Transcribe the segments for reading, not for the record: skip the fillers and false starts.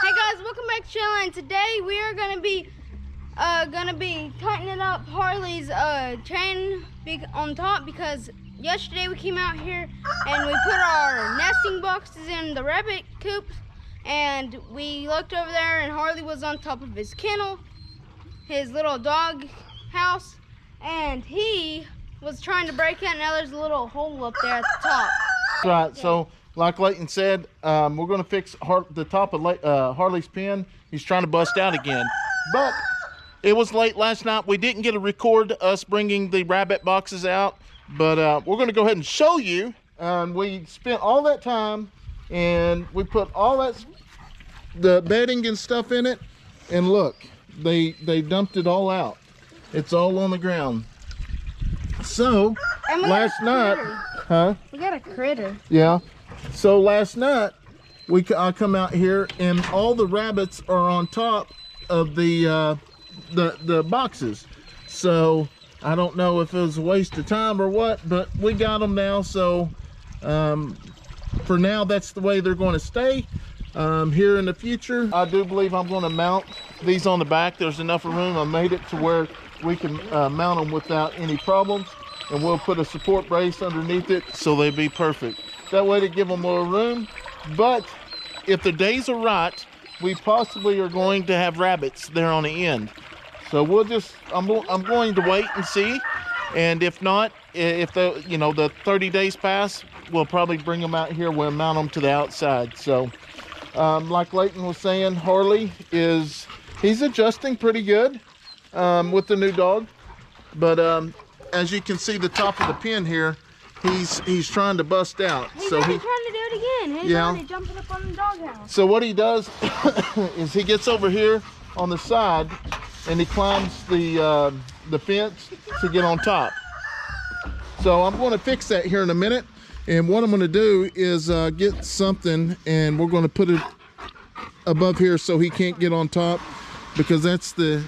Hey guys, welcome back to the channel, and today we are gonna be tightening up Harley's chain on top, because yesterday we came out here and we put our nesting boxes in the rabbit coop, and we looked over there and Harley was on top of his kennel, his little dog house, and he was trying to break out. Now there's a little hole up there at the top. Right, so like Leighton said, we're going to fix the top of Harley's pen. He's trying to bust out again. But it was late last night. We didn't get to record us bringing the rabbit boxes out. But we're going to go ahead and show you. We spent all that time and we put all the bedding and stuff in it. And look, they dumped it all out. It's all on the ground. So last night, We got a critter. Yeah. So last night, I come out here and all the rabbits are on top of the boxes. So I don't know if it was a waste of time or what, but we got them now. So for now, that's the way they're going to stay. Here in the future, I do believe I'm going to mount these on the back. There's enough room. I made it to where we can mount them without any problems. And we'll put a support brace underneath it so they be perfect. That way to give them more room. But if the days are right, we possibly are going to have rabbits there on the end. So we'll just, I'm going to wait and see. And if not, if the 30 days pass, we'll probably bring them out here. We'll mount them to the outside. So like Leighton was saying, Harley he's adjusting pretty good with the new dog. But as you can see, the top of the pen here, he's trying to bust out. He's trying to do it again. He's already jumping up on the doghouse. So what he does is he gets over here on the side and he climbs the fence to get on top. So I'm going to fix that here in a minute. And what I'm going to do is get something, and we're going to put it above here so he can't get on top, because that's the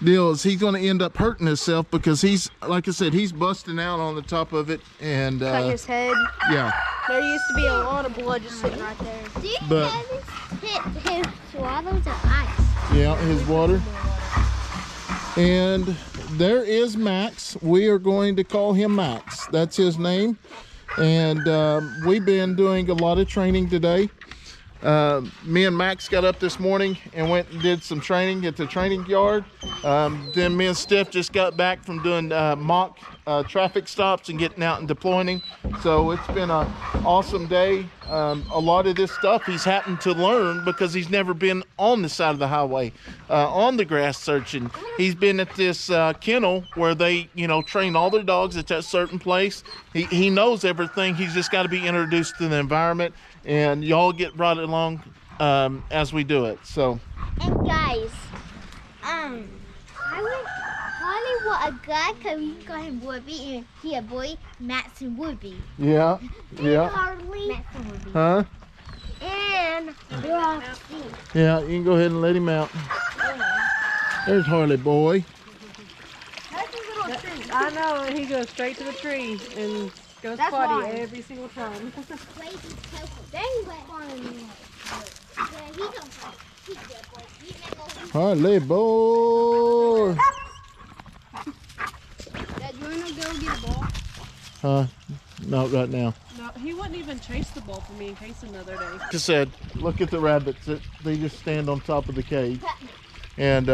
deal, is he's going to end up hurting himself, because he's, like I said, he's busting out on the top of it and cut his head. Yeah. There used to be a lot of blood just sitting right there. Do you have his swallows of ice? Yeah, his water. And there is Max. We are going to call him Max. That's his name. And we've been doing a lot of training today. Me and Max got up this morning and went and did some training at the training yard. Then me and Steph just got back from doing mock traffic stops and getting out and deploying him. So it's been an awesome day. A lot of this stuff he's happened to learn because he's never been on the side of the highway, on the grass searching. He's been at this kennel where they, train all their dogs at that certain place. He knows everything. He's just got to be introduced to the environment, and y'all get brought along as we do it. So. And guys, Harley was a guy, because we call him Woodby, and he a boy, Max and Woodby. Yeah, yeah. Harley, Max and Woodby. Huh? And Rustic. Yeah, you can go ahead and let him out. There's Harley boy. That's his little tree. I know, and he goes straight to the tree and goes potty every single time. Harley boy. Dad, you want to go get a ball? Not right now. No, he wouldn't even chase the ball for me and Kayson the other day. Like I said, look at the rabbits. They just stand on top of the cage. And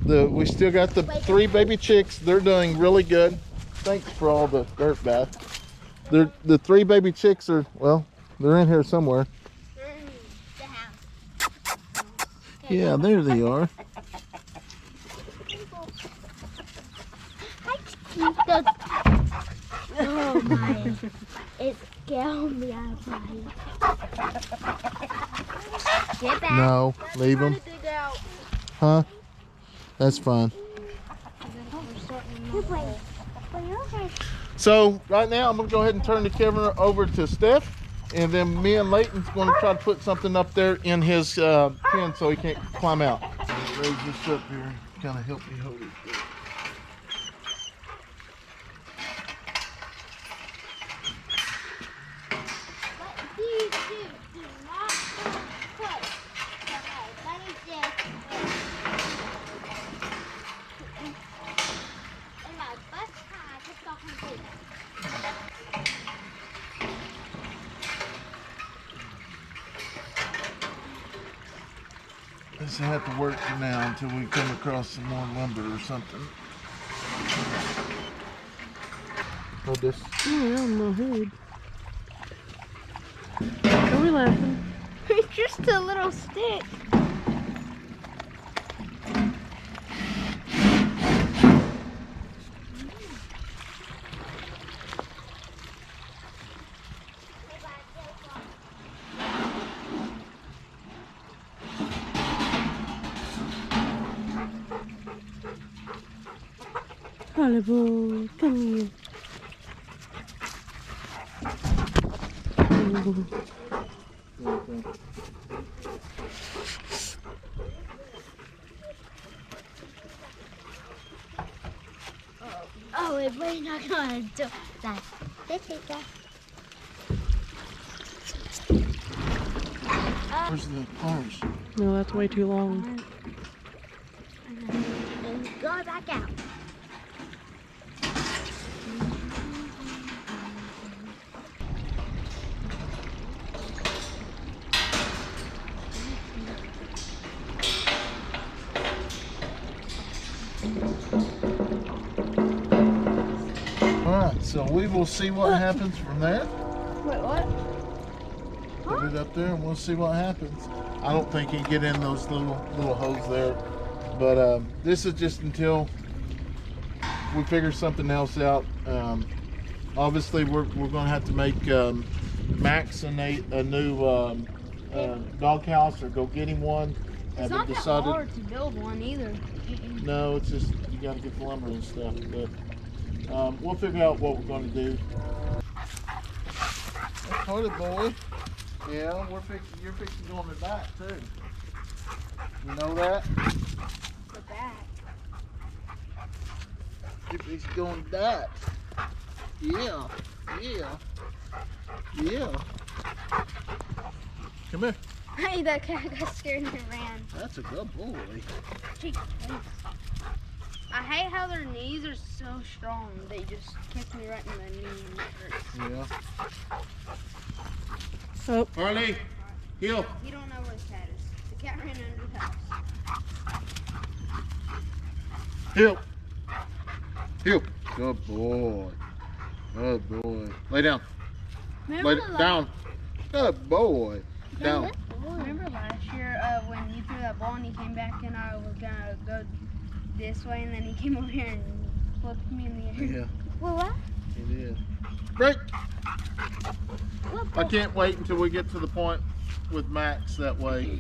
we still got the 3 baby chicks. They're doing really good. Thanks for all the dirt bath. The 3 baby chicks are, well, they're in here somewhere. They're in the house. Yeah, there they are. Oh my, it scared me out of my Get back. No, leave them. Huh? That's fine. So right now I'm gonna go ahead and turn the camera over to Steph, and then me and Leighton's gonna try to put something up there in his pen so he can't climb out. Raise this up here, kind of help me hold it. This will have to work for now until we come across some more lumber or something. Hold this. Oh, yeah, my head. Are we laughing? It's just a little stick. Harley boy, come here. Oh, we're not gonna do that. This is that. Where's the cars? No, that's way too long. And go back out. Alright, so we will see what happens from there. Wait, what? Put it up there and we'll see what happens. I don't think he can get in those little holes there. But this is just until we figure something else out. Obviously, we're going to have to make Max a new dog house or go get him one. It's not that hard to build one either. No, it's just you got to get the lumber and stuff. But we'll figure out what we're going to do. That's Harley boy. Yeah, you're fixing to go on the back too. You know that? The back. You're fixing to go on that. Yeah. Come here. Hey, that cat got scared and ran. That's a good boy. Jeez, thanks. I hate how their knees are so strong. They just kick me right in the knee and it hurts. Yeah. Oh, Harley, heel. You don't know where the cat is. The cat ran under the house. Heel. Good boy. Good boy. Lay down. Lay down. Good boy. Down. Remember last year when you threw that ball and he came back and I was gonna go this way and then he came over here and flipped me in the air? Yeah, Well, what? he did. Break. I can't wait until we get to the point with Max that way.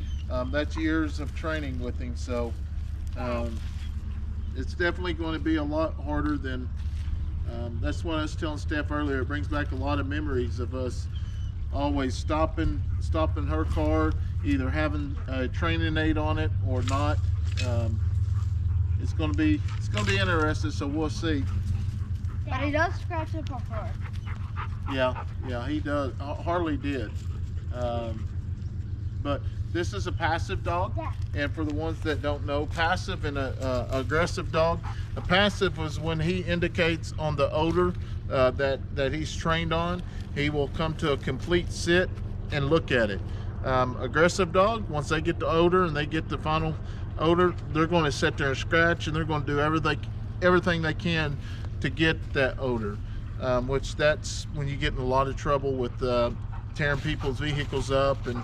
That's years of training with him, so it's definitely going to be a lot harder than that's what I was telling Steph earlier. It brings back a lot of memories of us always stopping her car, either having a training aid on it or not. It's going to be interesting, so we'll see. But he does scratch up our car. Yeah, he does. Harley did. But this is a passive dog, and for the ones that don't know, passive and a aggressive dog. A passive was when he indicates on the odor that he's trained on, he will come to a complete sit and look at it. Aggressive dog, once they get the odor and they get the final odor, they're going to sit there and scratch, and they're going to do everything they can to get that odor. Which that's when you get in a lot of trouble with tearing people's vehicles up, and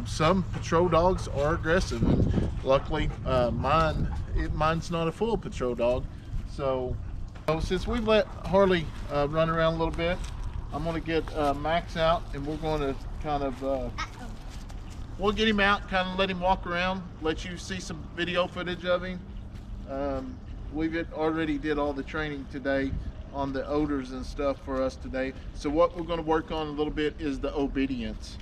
some patrol dogs are aggressive, and luckily mine's not a full patrol dog. So since we've let Harley run around a little bit, I'm going to get Max out, and we're going to kind of we'll get him out, kind of let him walk around, let you see some video footage of him. We've already did all the training today on the odors and stuff for us today. So what we're going to work on a little bit is the obedience,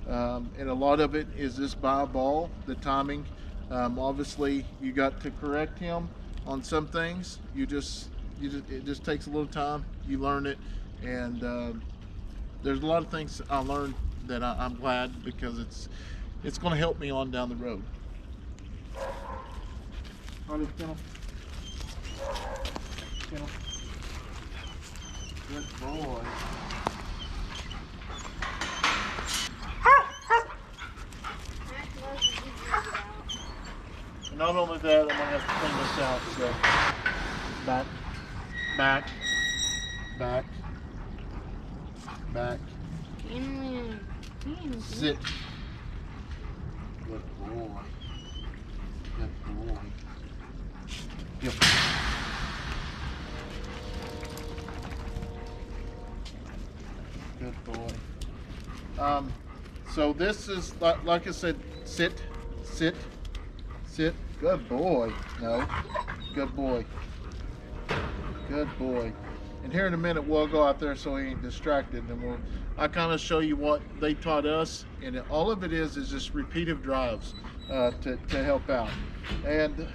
and a lot of it is just by ball, the timing. Obviously you got to correct him on some things. It just takes a little time. You learn it, and there's a lot of things I learned that I'm glad, because it's going to help me on down the road. Harley, kennel. Good boy. not only that, I'm gonna have to clean this out. So back, back, back, back. Sit. Good boy. Good boy. Yep. Good boy. So this is like I said, sit, sit, sit. Good boy. No. Good boy. Good boy. And here in a minute we'll go out there so he ain't distracted, and I kind of show you what they taught us, and all of it is just repeative drives to help out. And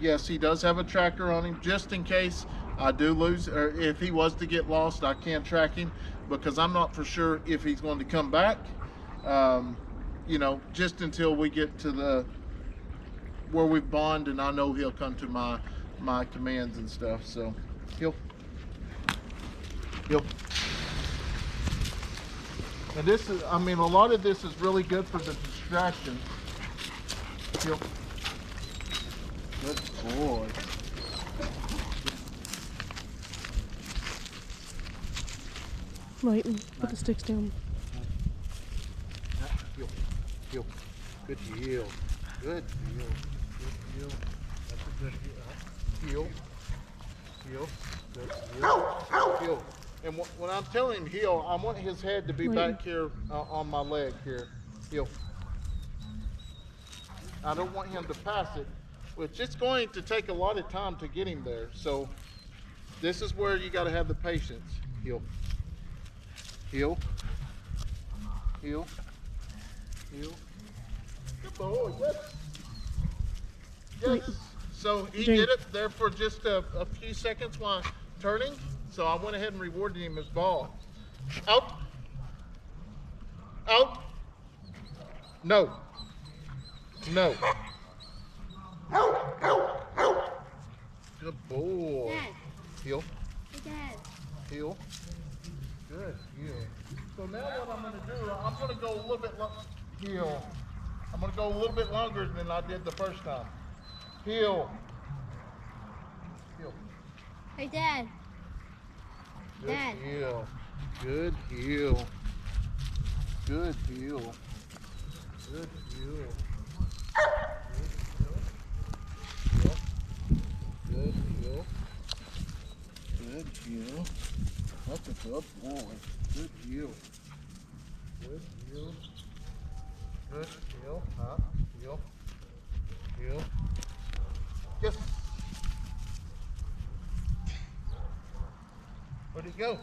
yes, he does have a tracker on him just in case I do lose, or if he was to get lost, I can track him, because I'm not for sure if he's going to come back. You know, just until we get to where we bond, and I know he'll come to my commands and stuff. So he'll. And this is, I mean, a lot of this is really good for the distraction. Heel. Good boy. Leighton, put the sticks down. Heel. Heel. Good heel. Good heel. Good heel. That's a good heel. Heel. Heel. Good heel. Heel. And when I'm telling him heel, I want his head to be back here on my leg here. Heel. I don't want him to pass it, which it's going to take a lot of time to get him there. So this is where you got to have the patience. Heel. Heel. Heel. Heel. Good boy. Yes. Yes. So he did it there for just a few seconds while turning. So I went ahead and rewarded him his ball. Out. Out. No. No. Good boy. Dad. Heel. Hey, Dad. Heel. Good heel. So now what I'm going to do, I'm going to go a little bit heel. I'm going to go a little bit longer than I did the first time. Heel. Heel. Hey, Dad. Good Dad. heel. Good heel. Good heel. Good heel. Good heel. Good heel. That's a good boy. Good heel. Good heel. Good heel. Huh? Heel. Heel. Yes. Where'd he go?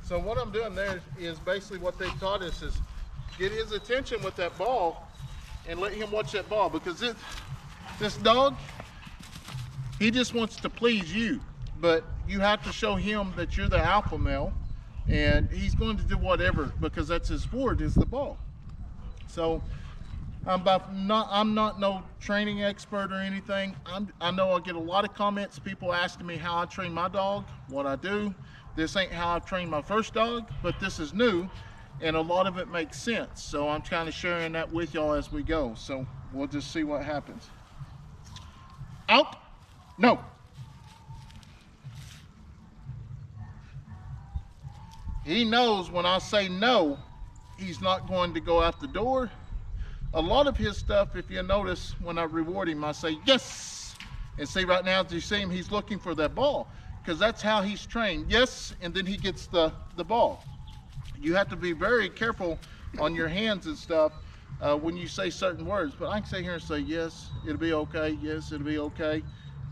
So what I'm doing there is basically what they taught us is get his attention with that ball and let him watch that ball, because this dog, he just wants to please you, but you have to show him that you're the alpha male, and he's going to do whatever because that's his sport, is the ball. So I'm not no training expert or anything. I know I get a lot of comments, people asking me how I train my dog, what I do. This ain't how I trained my first dog, but this is new, and a lot of it makes sense. So I'm kind of sharing that with y'all as we go. So we'll just see what happens. Out. No. He knows when I say no, he's not going to go out the door. A lot of his stuff, if you notice, when I reward him, I say yes. And see, right now, as you see him, he's looking for that ball, because that's how he's trained. Yes, and then he gets the ball. You have to be very careful on your hands and stuff when you say certain words. But I can sit here and say, yes, it'll be okay. Yes, it'll be okay.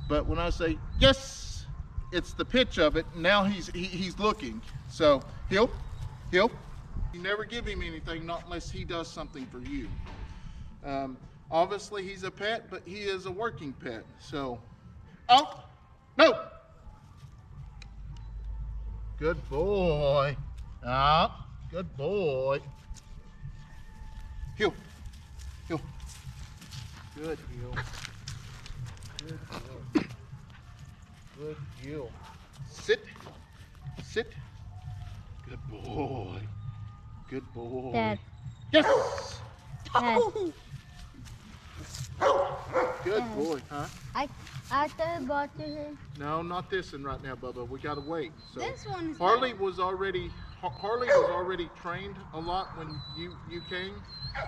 But when I say yes, it's the pitch of it. Now he's looking. So heel. You never give him anything, not unless he does something for you. Obviously he's a pet, but he is a working pet. So out. No. Good boy. Out. Good boy. Heel. Heel. Good heel. Good heel. Good heel. Sit. Sit. Good boy. Good boy. Dad. Yes. Dad. Good boy, huh? I throw the ball to him. No, not this one right now, Bubba. We gotta wait. So This one is Harley was already trained a lot when you came,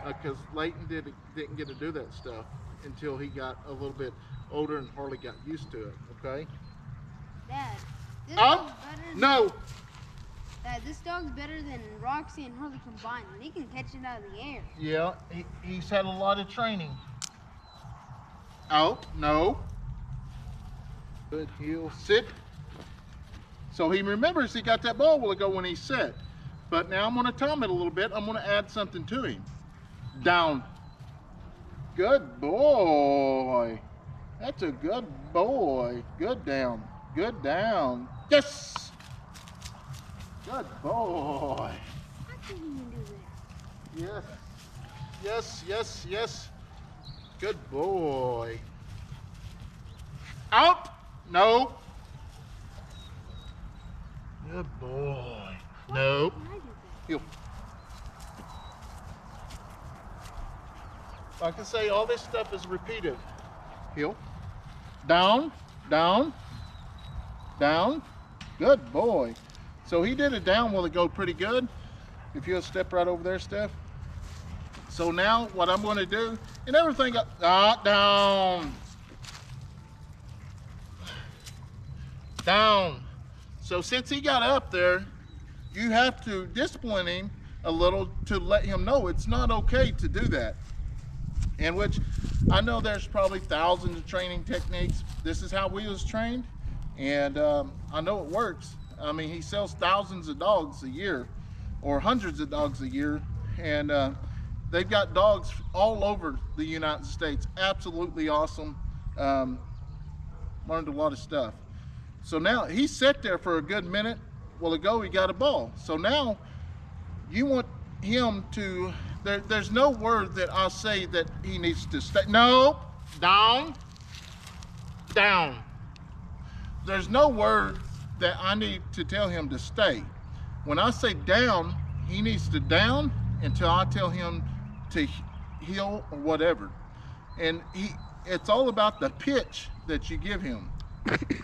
because Leighton didn't get to do that stuff until he got a little bit older and Harley got used to it. Okay. Dad, this Up? dog's better. No. Dad, this dog's better than Roxy and Harley combined. He can catch it out of the air. Yeah, he's had a lot of training. Out. No. Good heel. Sit. So he remembers he got that ball a while ago when he set. But now I'm going to time it a little bit. I'm going to add something to him. Down. Good boy. That's a good boy. Good down. Good down. Yes. Good boy. I can't even do that. Yes. Yes, yes, yes. Good boy. Out. No. Good boy. No. How can I do that? Heel. Like I say, all this stuff is repeated. Heel. Down, down, down. Good boy. So he did it down while it go pretty good. If you'll step right over there, Steph. So now what I'm going to do, and everything down. Down. So since he got up there, you have to discipline him a little to let him know it's not okay to do that. In which I know there's probably thousands of training techniques. This is how we was trained, and I know it works. I mean, he sells thousands of dogs a year, or hundreds of dogs a year, and they've got dogs all over the United States. Absolutely awesome. Learned a lot of stuff. So now he sat there for a good minute. Well, ago he got a ball. So now you want him to, there's no word that I'll say that he needs to stay. No, down, down. There's no word that I need to tell him to stay. When I say down, he needs to down until I tell him to heel or whatever. And it's all about the pitch that you give him.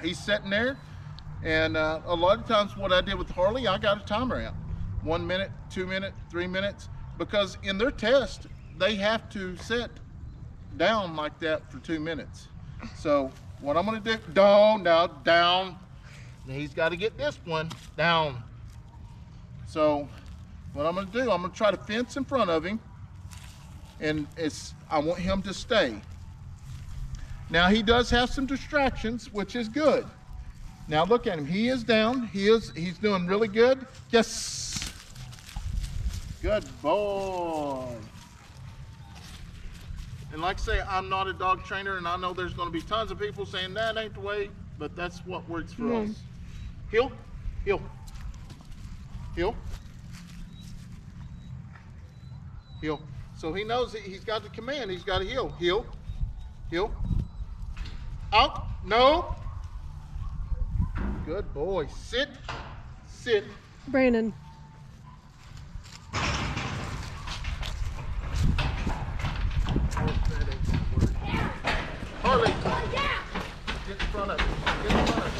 He's sitting there, and a lot of times what I did with Harley, I got a timer out. 1 minute, 2 minutes, 3 minutes, because in their test, they have to sit down like that for 2 minutes. So what I'm gonna do, down, now down. Now he's gotta get this one, down. So what I'm gonna do, I'm gonna try to fence in front of him, and I want him to stay. Now he does have some distractions, which is good. Now look at him, he is down, he's doing really good. Yes, good boy. And like I say, I'm not a dog trainer, and I know there's gonna be tons of people saying that ain't the way, but that's what works for us. Heel, heel, heel, heel. So he knows that he's got the command, he's got to heel, heel, heel. Out, no. Good boy. Sit, sit. Brandon. Harley, get in front of him. Get in front of him.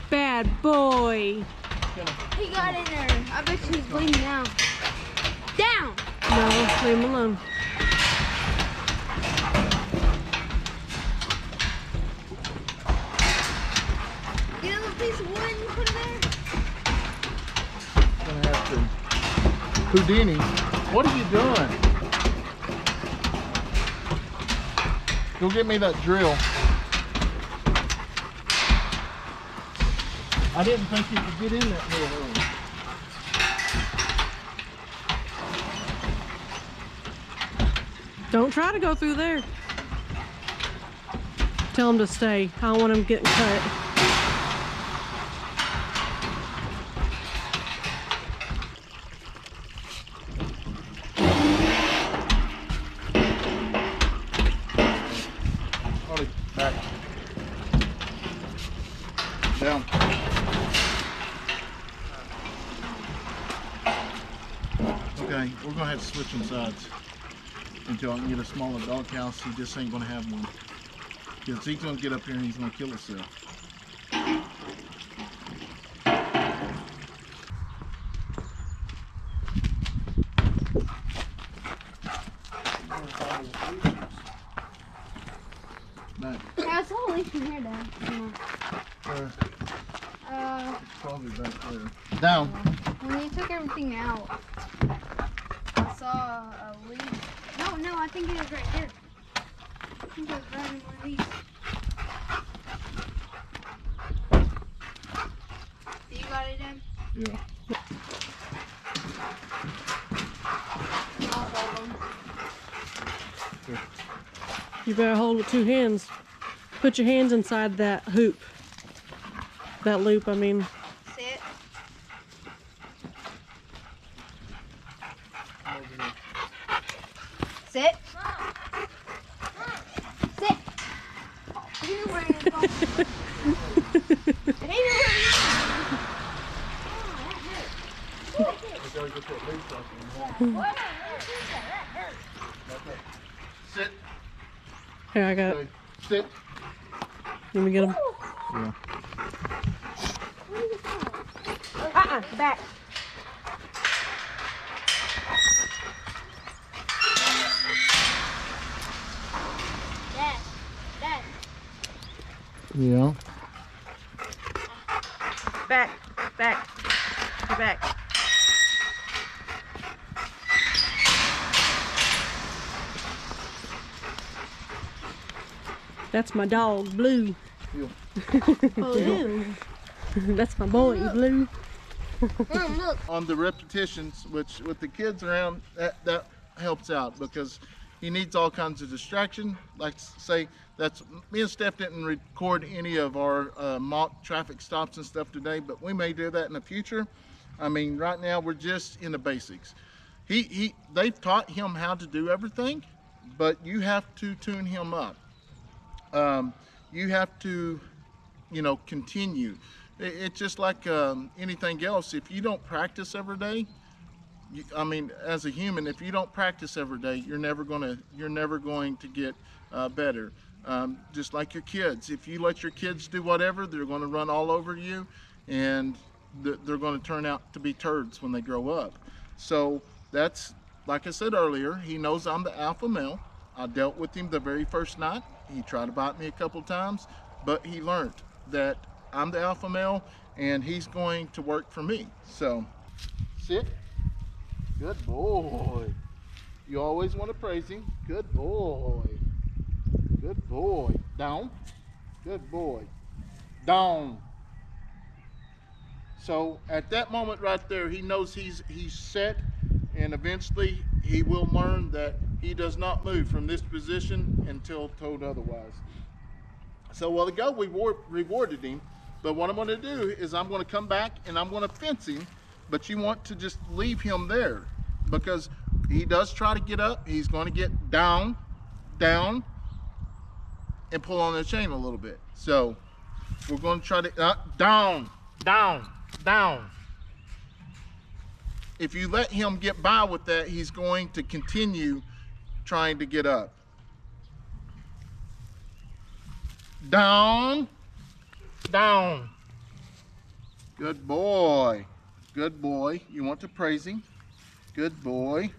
Bad boy. He got in there. I bet she's bleeding now. Down! No, leave him alone. Get a little piece of wood and put it there. Gonna have to. Houdini, what are you doing? Go get me that drill. I didn't think you could get in that little room. Don't try to go through there. Tell him to stay. I don't want him getting cut. Harley, back. Down. Okay, we're gonna have to switch them sides until I can get a smaller doghouse. He just ain't gonna have one. Because he's gonna get up here and he's gonna kill himself. Back. Yeah, it's all leash in here, Dad. Probably back there. Down. When you took everything out, I saw a leash. No, I think it was right here. I think it was right in one of these. You got it, Dad? Yeah. I'll hold them. You better hold with 2 hands. Put your hands inside that hoop. That loop, I mean. Sit. Sit. Sit. Sit. Here, I got it. Okay. Sit. Let me get him. Yeah. Back. Dad. Yeah. Back. Get back. That's my dog, Blue. Yeah. Blue. That's my boy, Blue. Look. On the repetitions, which with the kids around, that helps out because he needs all kinds of distraction. Like say, that's me and Steph didn't record any of our mock traffic stops and stuff today, but we may do that in the future. I mean, right now we're just in the basics. They've taught him how to do everything, but you have to tune him up. You have to, continue. It's just like anything else. If you don't practice every day, as a human, if you don't practice every day, you're never going to get better. Just like your kids. If you let your kids do whatever, they're going to run all over you, and they're going to turn out to be turds when they grow up. So that's, like I said earlier, he knows I'm the alpha male. I dealt with him the very first night. He tried to bite me a couple times, but he learned that I'm the alpha male and he's going to work for me. So, sit. Good boy. You always want to praise him. Good boy. Good boy. Down. Good boy. Down. So at that moment right there, he knows he's set, and eventually he will learn that he does not move from this position until told otherwise. So a while ago we rewarded him, but what I'm going to do is I'm going to come back and I'm going to fence him, but you want to just leave him there because he does try to get up. He's going to get down, and pull on the chain a little bit. So we're going to try to down. If you let him get by with that, he's going to continue trying to get up. Down. Good boy. Good boy. You want to praise him. Good boy.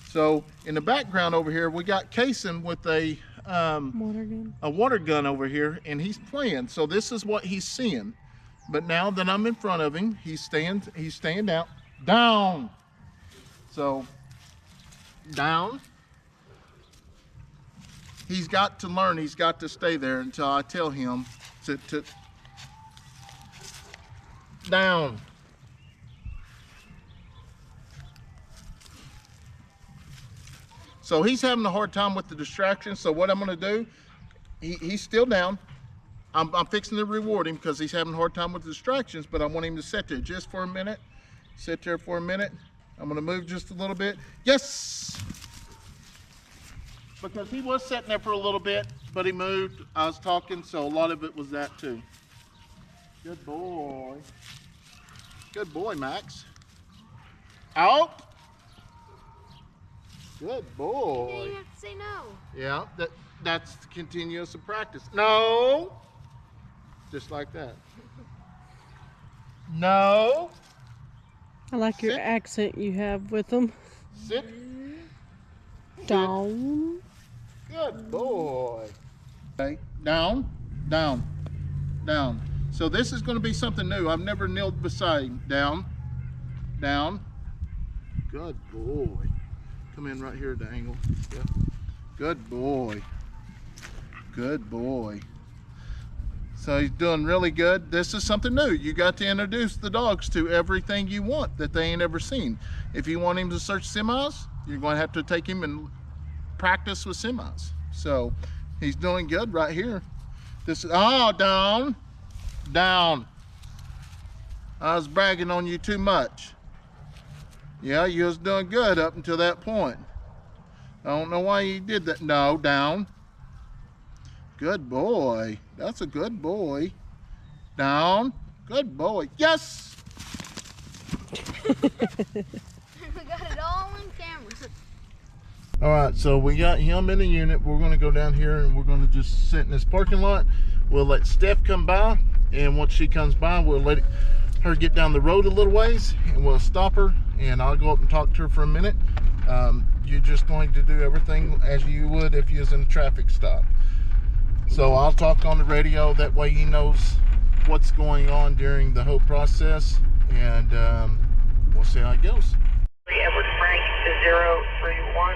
So in the background over here, we got Kayson with a water gun over here, and he's playing. So this is what he's seeing. But now that I'm in front of him, he's staying down. So down. He's got to learn. He's got to stay there until I tell him to down. So he's having a hard time with the distraction. So what I'm going to do, he's still down. I'm fixing to reward him because he's having a hard time with the distractions, but I want him to sit there just for a minute. Sit there for a minute. I'm going to move just a little bit. Yes! Because he was sitting there for a little bit, but he moved. I was talking, so a lot of it was that too. Good boy. Good boy, Max. Out. Good Yeah, boy. you have to say no. Yeah, that's continuous practice. No. Just like that. No. I like your Sit. accent you have with them. Sit. Down. Good boy. Okay, down, down, down. So this is going to be something new. I've never kneeled beside him. Down, down. Good boy. Come in right here at the angle. Yeah. Good boy. Good boy. So he's doing really good. This is something new. You got to introduce the dogs to everything you want that they ain't ever seen. If you want him to search semis, you're going to have to take him and practice with semis. So he's doing good right here. This is, oh, down, down. I was bragging on you too much. Yeah, you was doing good up until that point. I don't know why you did that. No, down. Good boy. That's a good boy. Down. Good boy. Yes! We got it all on camera. All right, so we got him in the unit. We're going to go down here and we're going to just sit in this parking lot. We'll let Steph come by, and once she comes by, we'll let her get down the road a little ways, and we'll stop her, and I'll go up and talk to her for a minute. You're just going to do everything as you would if you was in a traffic stop. So I'll talk on the radio, that way he knows what's going on during the whole process, and we'll see how it goes. Edward Frank to 031,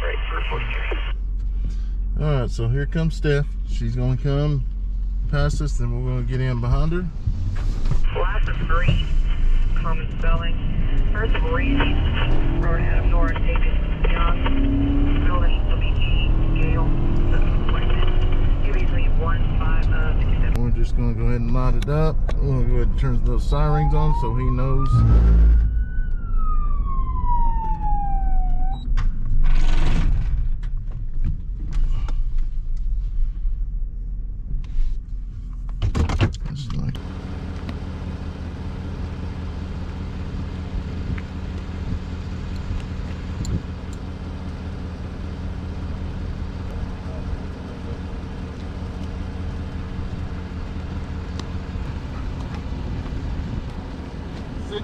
right for 43. All right, so here comes Steph. She's going to come past us, then we're going to get in behind her. Last of green, common spelling. First of Reedy, road ahead of Nora, David, John, building, WE, Gale, UB315, We're just going to go ahead and light it up. We're going to go ahead and turn those sirens on so he knows. Just like sit.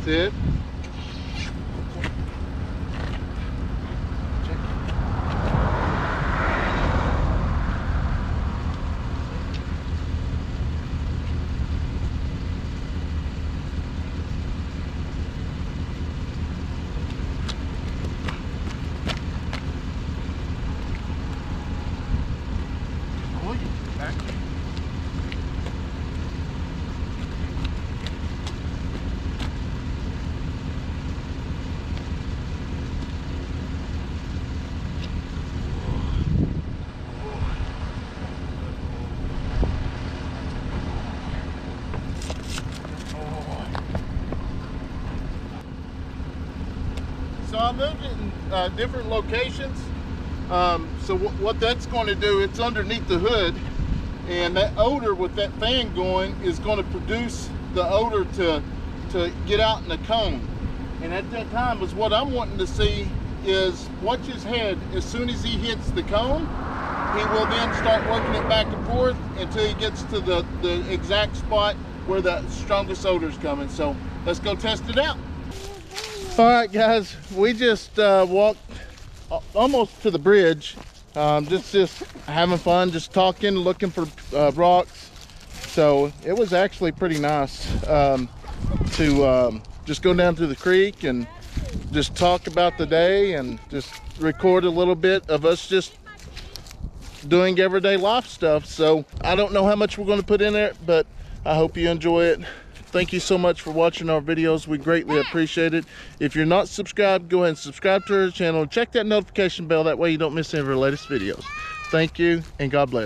Sit. So I moved it in different locations. So what that's going to do, it's underneath the hood, and that odor with that fan going is going to produce the odor to get out in the cone. And at that time is what I'm wanting to see is watch his head. As soon as he hits the cone, he will then start working it back and forth until he gets to the exact spot where the strongest odor is coming. So let's go test it out. All right, guys, we just walked almost to the bridge, just having fun, just talking, looking for rocks. So it was actually pretty nice to just go down to the creek and just talk about the day and just record a little bit of us just doing everyday life stuff. So I don't know how much we're going to put in there, but I hope you enjoy it. Thank you so much for watching our videos. We greatly appreciate it. If you're not subscribed, go ahead and subscribe to our channel. Check that notification bell. That way you don't miss any of our latest videos. Thank you, and God bless.